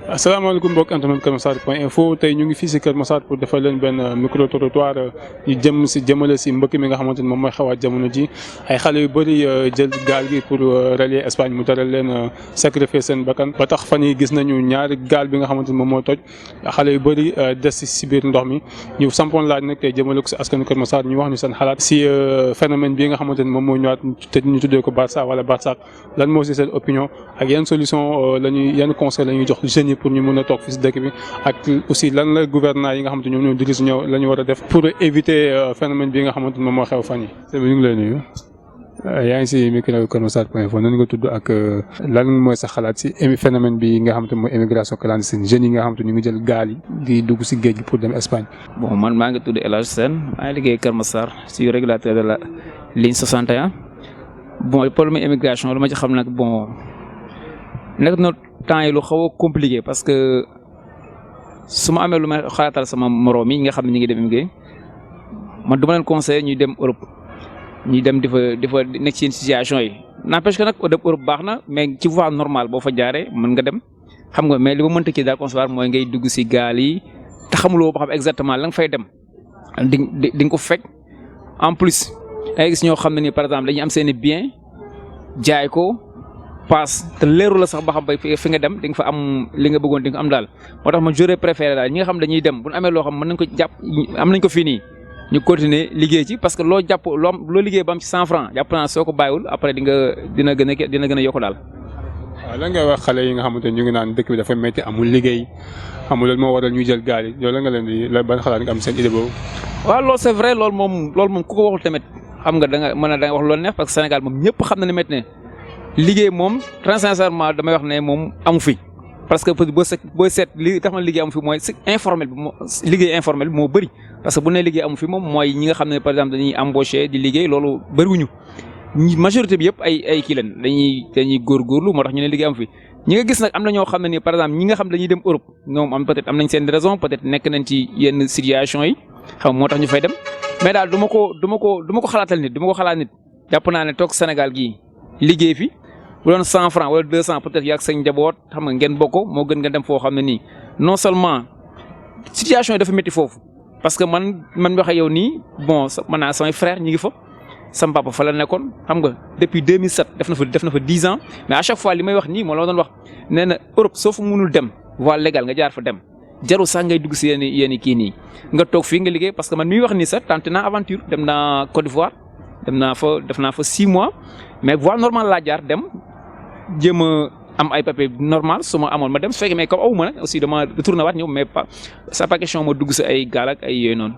asalaamaaleykum mbokk internet Kër Massar point info tey ñu ngi fii si Kër Massar pour defal leen benn micro trottoir ñu jëmale si mbëkk mi nga xamante ni moom mooy xawaat jamono ji ay xale yu bëri jël gaal gi pour rallier Espagne mu taral leen sacrifier seen bakkan ba tax fan yi gis nañu ñaari gaal bi nga xamante ni moom moo toj xale yu bëri des si biir ndox mi ñu sampoon laaj nag tey jëmale ko si askanu Kër Massar ñu wax ñu seen xalaat si phénomène bi nga xamante ni moom moo ñëwaat te ñu tuddee ko Barça wala Barça lan moo si seen opinion ak yan solution yan conseil la ñuy jox jeunes yi pour ñu mën a toog fii si dëkk bi ak aussi lan la gouvernement yi nga xamante ñoom ñoo dirige ñëw la ñu war a def pour éviter phénomène bi nga xamante ni moom moo xew fan yi. sëñ bi ñu ngi lay nuyu yaa ngi si micro Kër Massar point info nan nga tudd ak lan mooy sa xalaat si phénomène bi nga xamante mooy immigration clandestine jeunes yi nga xamante ñu ngi jël gaal yi di dugg si géej gi pour dem Espagne. Bon man maa ngi tudd El Hadj Sène maa ngi liggéey Kër Massar si régulateur de la ligne 61 bon problème immigration lu ma ci xam nag bon nekk na temps yi lu xaw a compliqué parce que su ma amee lu may xalaatal sama moroom yi nga xam ne ñu ngi dem immigré man du ma leen conseillé ñuy dem Europe ñuy dem di fa nekk ci situation yi n'empêche que nag dem Europe baax na mais ci voie normale boo fa jaaree mën nga dem xam nga mais li ma mënta kii daal concevoir mooy ngay dugg si gaal yi te xamuloo ba xam exactement la nga fay dem di nga ko fekk en plus da ngay gis ñoo xam ne ni par exemple dañuy am seen i bien jaay ko paas te leeru la sax ba xam bay fi nga dem di nga fa am li nga bëggoon di nga am daal moo tax man j'aurais préféré daal ñi nga xam dañuy dem bu ñu amee loo xam mën nañ ko jàpp am nañ ko fii nii ñu continuer liggéey ci parce que loo jàpp loo liggéey ba am ci 100 francs jàpp naa soo ko bàyyiwul après dina gën a yokk daal. waaw lan ngay wax xale yi nga xamante ñu ngi naan dëkk bi dafa métti amul liggéey amul lan moo waral ñuy jël gaal yi loolu la nga leen di ban xalaat nga am seen idée boobu. waaw loolu c'est vrai loolu moom ku ko waxul tamit xam nga da nga wax loolu neex parce que Sénégal moom ñëpp xam na ne métti ne liggéey moom très sincèrement damay wax ne moom amu fi parce que boo seet li tax na liggéey amu fi mooy informel bi liggéey informel bi moo bëri parce que bu ne liggéey amu fi moom mooy ñi nga xam ne par exemple dañuy embaucher di liggéey loolu bëriwuñu majorité bi yëpp ay kii leen dañuy góorgóorlu moo tax ñu ne liggéey amu fi ñi nga gis nag am na ñoo xam ne ni par exemple ñi nga xam dañuy dem Europe ñoom am peut-être am nañ seen raison peut-être nekk nañ ci yenn situation yi xam moo tax ñu fay dem mais daal du ma ko xalaatal nit du ma ko xalaat nit jàpp naa ne toog Sénégal gii liggéey fi bu doon 100 francs wala 200 peut-être yaa ak sa njaboot xam nga ngeen bokk moo gën nga dem foo xam ne nii non seulement situation yi dafa métti foofu parce que man waxe yow nii bon man naa samay frère ñi ngi fa sama papa fa la nekkoon xam nga depuis 2007 def na fa 10 ans mais à chaque fois li may wax nii moo la doon wax nee na Europe soo fa mënul dem voie légale nga jaar fa dem jarul sax ngay dugg si yenn kii nii nga toog fii nga liggéey parce que man mi wax nii sax tenté naa aventure dem naa Côte d'Ivoire def naa fa 6 mois mais voie normale laa jaar dem jéem a am ay papier normal su ma amoon ma dem su fekkee mais comme awu ma nag aussi dama retourné waat ñëw mais c'est pas question ma dugg si ay gaal ak ay yooyu noonu.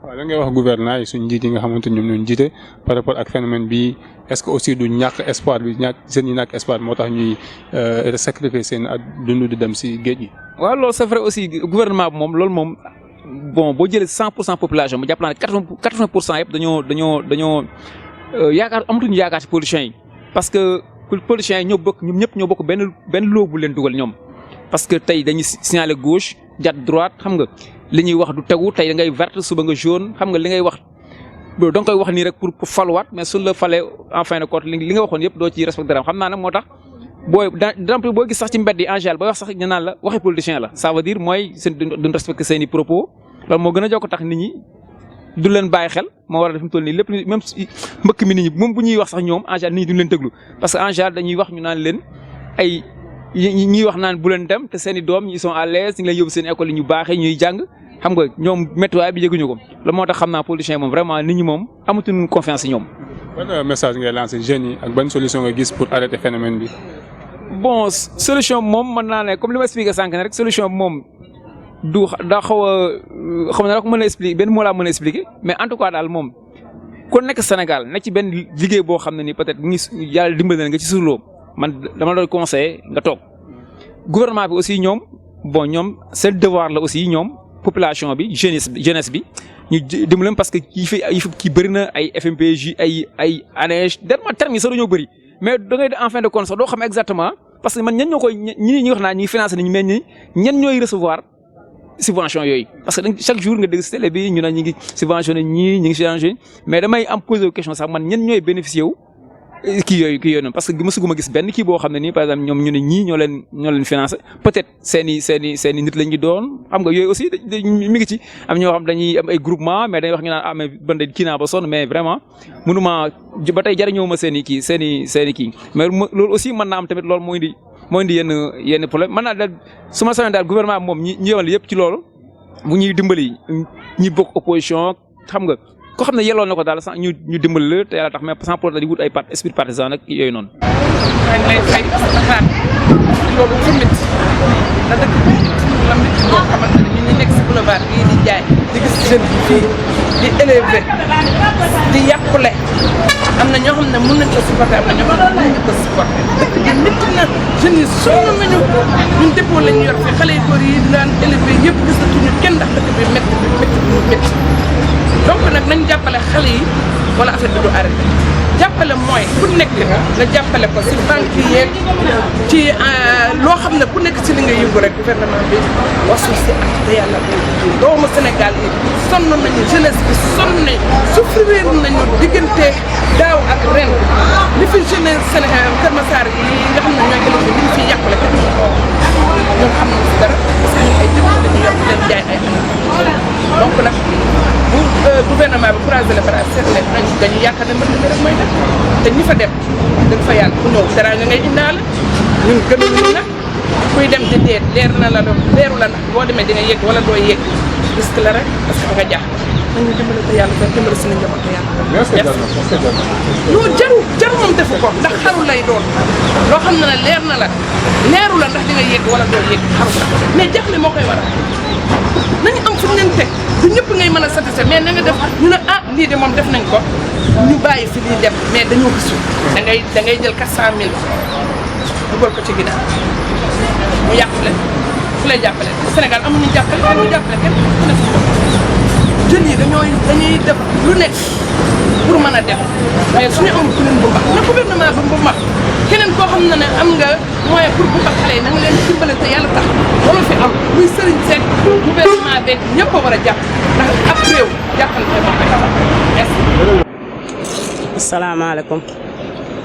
waaw da ngay wax gouvernement yi suñ njiit yi nga xamante ñoom ñoo jiite par rapport ak phénomène bi est-ce que aussi du ñàkk espoir bi seen ñi ñàkk espoir moo tax ñuy sacrifier seen dund di dem si géej gi. waaw loolu c'est vrai aussi gouvernement bi moom loolu moom bon boo jëlee 100% population bi jàpp naa ne 80% yëpp dañoo yaakaar amatuñu yaakaar ci politiciens yi parce que politiciens yi ñoom ñëpp ñoo bokk benn loo bu leen dugal ñoom parce que tey dañuy signaler gauche jat droite xam nga li ñuy wax du tegu tey da ngay verte suba nga jaune xam nga li ngay wax da nga koy wax nii rek pour faluwaat mais suñ la falee en fin de compte li nga waxoon yëpp doo ci respecté dara xam naa nag moo tax boo gis sax ci mbedd yi en général booy wax sax ñu naan la waxi politicien la ça veut dire mooy duñ respecté seen i propos loolu moo gën a jokk tax nit ñi du leen bàyyi xel moo war a def mu toll nii lépp même mbëkk mi nit ñi moom bu ñuy wax sax ñoom en général nit ñi duñ leen déglu parce que en général dañuy wax ñu naan leen ay ñuy wax naan bu leen dem te seen i doom ils sont à l'aise ñu ngi leen yóbbu seen école yi ñu baaxee ñuy jàng xam nga ñoom météo bi yëguñu ko la moo tax xam naa politicien moom vraiment nit ñi moom amatuñu confiance ci ñoom. ban message ngay lancer jeunes yi ak ban solution nga gis pour arrêter phénomène bi. bon solution moom mën naa ne comme li ma expliqué sànq rek solution moom du daa xaw na rek mën a expliquer benn moo laa mën a expliquer mais en tout cas daal moom kon nekk Sénégal nekk ci benn liggéey boo xam ne ni peut-être yàlla dimbali na nga ci surloo man dama la doon conseiller nga toog gouvernement bi aussi ñoom seen devoir la aussi ñoom population bi jeunesse bi ñu dimbali parce que kii bëri na ay FMPJ ay ANEJ dernièrement terme yi sax dañoo bëri mais da ngay en fin de compte sax doo xam exactement parce que man ñan ñoo koy ñi wax naa ñi financé nañu mais ñan ñooy recevoir subvention yooyu parce que chaque jour nga dégg si télé bi ñu ne ñu ngi subventionné ñii ñu ngi subventionné mais damay am posé question sax man ñan ñooy bénéficié wu kii yooyu noonu parce que mësuguma gis benn kii boo xam ne nii par exemple ñoom ñu ne ñii ñoo leen financé peut-être seen i nit lañ ñu doon xam nga yooyu aussi mi ngi ci am ñoo xam dañuy am ay groupement mais dañuy wax ñu naan mais ban kii naa ba sonn mais vraiment mënuma ba tey jariñoo ma seen i kii mais loolu aussi mën naa am tamit loolu moo indi yenn problème mën naa daal su ma soxla daal gouvernement moom ñi yemal yëpp ci loolu bu ñuy dimbali ñi bokk opposition xam nga. ko xam ne yelloon na ko daal sax ñu dimbali la te yàlla tax mais sans pour di wut ay esprit partisan nag yooyu noonu. maa ngi lay fay sa xalaat loolu lu métti la dëkk bi la métti boo xamante ne ñun ñu nekk si boulevard bii di jaay di gis jeune bi fii di élevé di yàqule am na ñoo xam ne mën nañ ko supporter am na ñoo xam ne mën nañ ko supporter dëkk bi métti na jeunes yi sonn nañu ñun dépôt lañ yor fi xale yu góor yi daan élevé yëpp gisatuñu kenn ndax dëkk bi métti donc nag nañ jàppale xale yi wala affaire bi du arrêté jàppale mooy ku nekk nga jàppale ko si banque yeeg ci loo xam ne ku nekk ci li nga yëngu rek gouvernement bi wasu si ak te yàlla doomu Sénégal yi sonn nañu jeunesse bi sonn nañ souffrir nañu diggante daaw ak ren li fi jeunesse Sénégal Kër Massar yi nga xam ne ñooy élevé li ñu fiy yàqule kat ñoom xam nañ si dara parce que ñun ay jënd dañuy yor leen jaay ay donc nag bu gouvernement bi croiser les bras seet leen dañuy yaakaar ne mbir mi rek mooy def te ñi fa dem dañ fa yàlla ku ñëw dara nga ngay indaale ñun gënuñu nag kuy dem di deet leer na la leeru la ndax boo demee di nga yegg wala doo yegg risque la rek parce que nga jaax nañu dimbale te yàlla te dimbale suñu njaboot te yàlla non jaru moom defu ko ndax xaru lay doon loo xam ne leer na la leeru la ndax di nga yegg wala doo yegg xaru la mais jaaxle moo koy waral nañu am fu ñu leen teg du ñëpp ngay mën a satisfaire mais na nga def ñu ne ah lii de moom def nañ ko ñu bàyyi fi lii dem mais dañoo gisul da ngay jël 400000 dugal ko ci ginnaaw mu yàqule fu lay jàppale Sénégal amuñu jàppale kenn du jàppale kenn ku ne si jeunes yi dañuy def lu nekk pour mën a dem mais suñu amul ku leen bu mbax na gouvernement bi bu mbax keneen koo xam ne am nga moyen pour bu mbax xale yi na nga leen dimbale te yàlla tax wala fi am muy sëriñ seet gouvernement beeg ñëpp a war a jàpp ndax ab réew jàppante moo koy taxaw merci. asalaamaaleykum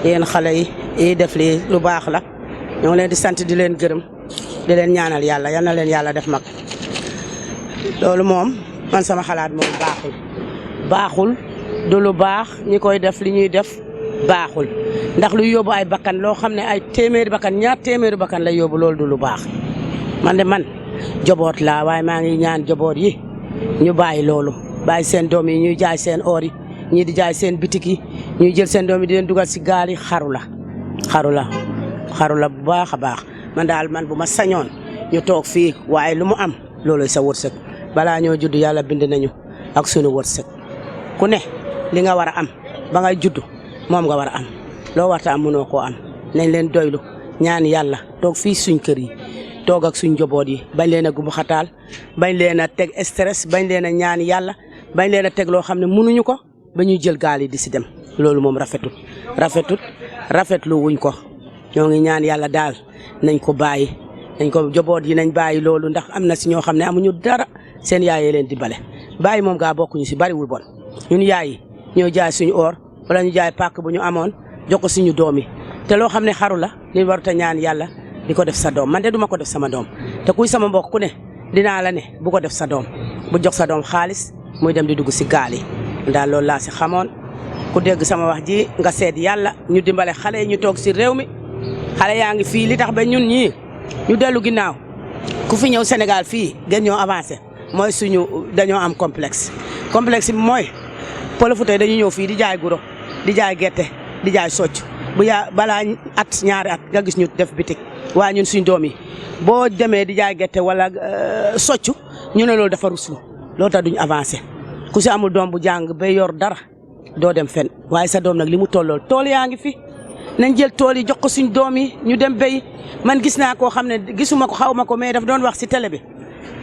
yéen xale yi def lii lu baax la ñoo ngi leen di sant di leen gërëm di leen ñaanal yàlla yal na leen yàlla def mag loolu moom man sama xalaat moom baaxul du lu baax ñi koy def li ñuy def baaxul ndax lu yóbbu ay bakkan loo xam ne ay téeméeri bakkan ñaar téeméeri bakkan lay yóbbu loolu du lu baax man joboot laa waaye maa ngi ñaan joboot yi ñu bàyyi loolu bàyyi seen doom yi ñuy jaay seen or yi ñii di jaay seen bitik yi ñuy jël seen doom yi di leen dugal si gaal yi xaru la bu baax a baax man daal man bu ma sañoon ñu toog fii waaye lu mu am loolu sa wërsëg balaa ñoo judd yàlla bind nañu ak sunu wërsëg ku ne li nga war a am ba ngay judd moom nga war a am loo warta am mënoo koo am nañ leen doylu ñaan yàlla toog fii suñ kër yi toog ak suñ njaboot yi bañ leen a gubu xataal bañ leen a teg stress bañ leen a ñaan yàlla bañ leen a teg loo xam ne mënuñu ko ba ñuy jël gaal yi di si dem loolu moom rafetlu wuñ ko ñoo ngi ñaan yàlla daal nañ ko bàyyi nañ ko njaboot yi nañ bàyyi loolu ndax am na si ñoo xam ne amuñu dara seen yaay yi leen di bale bàyyi moom gaa bokkuñu si bariwul bon ñun yaay yi ñoo jaay suñu or wala ñu jaay pàkk bu ñu amoon jox ko suñu doom yi te loo xam ne xaru la li warut a ñaan yàlla di ko def sa doom man de duma ko def sama doom te kuy sama mbokk ku ne dinaa la ne bu ko def sa doom bu jox sa doom xaalis muy dem di dugg si gaal yi daal loolu laa si xamoon ku dégg sama wax ji nga seet yàlla ñu dimbale xale yi ñu toog si réew mi xale yaa ngi fii li tax ba ñun ñii ñu dellu ginnaaw ku fi ñëw Sénégal fii gën ñoo avancé mooy suñu dañoo am complexe bi mooy Pël Fuuta dañu ñëw fii di jaay guro di jaay gerte di jaay socc bu balaa ñaari at nga gis ñu def bitik waaye ñun suñ doom yi boo demee di jaay gerte wala socc ñu ne loolu dafa ruslu loolu tax duñ avancé ku si amul doom bu jàng ba yor dara doo dem fen waaye sa doom nag li mu tollool tool yaa ngi fi nañ jël tool yi jox ko suñ doom yi ñu dem béy man gis naa koo xam ne gisuma ko xaw ma ko mais daf doon wax si télé bi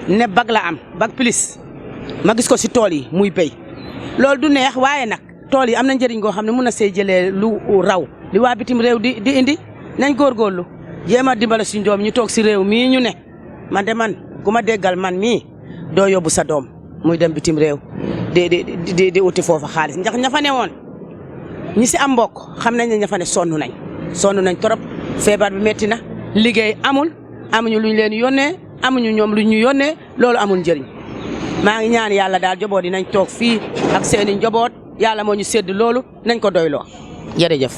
ne bag la am bag plus ma gis ko si tool yi muy béy loolu du neex waaye nag tool yi am na njëriñ goo xam ne mun na see jëlee lu raw li waa bitim réew di indi nañ góorgóorlu jéem a dimbale suñ doom ñu toog si réew mii ñu ne man de man ku ma déggal man mii doo yóbbu sa doom muy dem bitim réew di uti foofa xaalis ndax ña fa ne woon ñi si am mbokk xam nañ ne ña fa ne sonn nañ trop feebar bi metti na liggéey amul amuñu luñ leen yónnee amuñu ñoom luñ ñu yónnee loolu amul njëriñ maa ngi ñaan yàlla daal njaboot yi nañ toog fii ak seeni njaboot yàlla moo ñu sédd loolu nañ ko doyloo jërëjëf